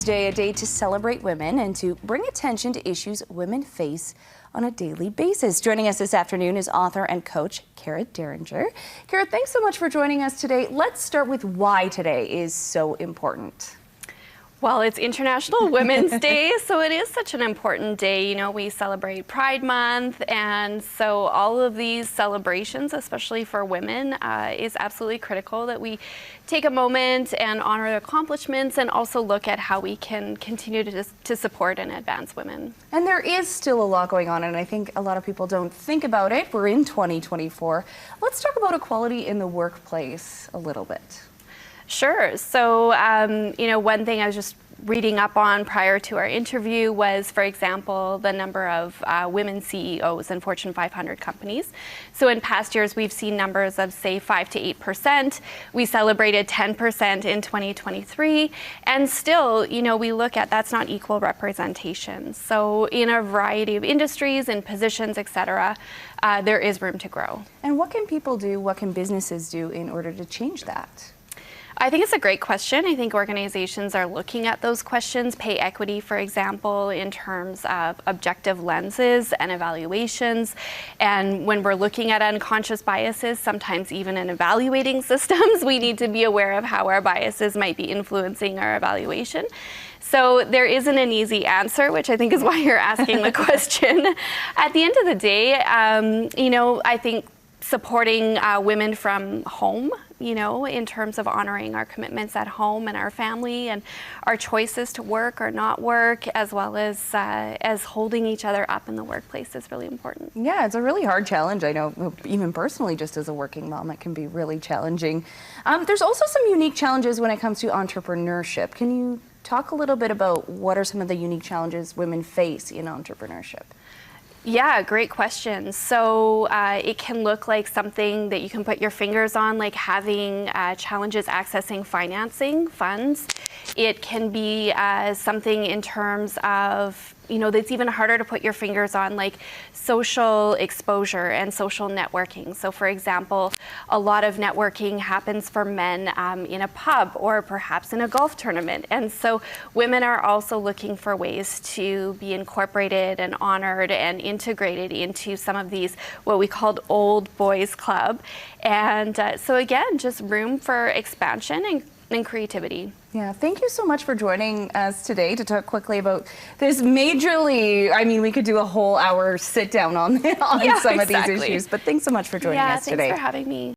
Day, a day to celebrate women and to bring attention to issues women face on a daily basis. Joining us this afternoon is author and coach Kara Derringer. Kara, thanks so much for joining us today. Let's start with why today is so important. Well, it's International Women's Day, so it is such an important day. You know, we celebrate Pride Month, and so all of these celebrations, especially for women, is absolutely critical that we take a moment and honor their accomplishments and also look at how we can continue to support and advance women. And there is still a lot going on, and I think a lot of people don't think about it. We're in 2024. Let's talk about equality in the workplace a little bit. Sure. So, you know, one thing I was just reading up on prior to our interview was, for example, the number of women CEOs in Fortune 500 companies. So in past years, we've seen numbers of, say, 5 to 8%. We celebrated 10% in 2023. And still, you know, we look at that's not equal representation. So in a variety of industries and positions, et cetera, there is room to grow. And what can people do, what can businesses do in order to change that? I think it's a great question. I think organizations are looking at those questions. Pay equity, for example, in terms of objective lenses and evaluations. And when we're looking at unconscious biases, sometimes even in evaluating systems, we need to be aware of how our biases might be influencing our evaluation. So there isn't an easy answer, which I think is why you're asking the question. At the end of the day, you know, I think supporting women from home, you know, in terms of honoring our commitments at home and our family and our choices to work or not work, as well as holding each other up in the workplace is really important. Yeah, it's a really hard challenge. I know, even personally, just as a working mom, it can be really challenging. There's also some unique challenges when it comes to entrepreneurship. Can you talk a little bit about what are some of the unique challenges women face in entrepreneurship? Yeah, great question. So it can look like something that you can put your fingers on, like having challenges accessing financing, funds. It can be something in terms of, you know, that's even harder to put your fingers on, like social exposure and social networking. So for example, a lot of networking happens for men in a pub or perhaps in a golf tournament. And so women are also looking for ways to be incorporated and honored and integrated into some of these, what we called old boys club. And so again, just room for expansion and creativity. Yeah, thank you so much for joining us today to talk quickly about this majorly, I mean, we could do a whole hour sit down on some of these issues, but thanks so much for joining us today. Yeah, thanks for having me.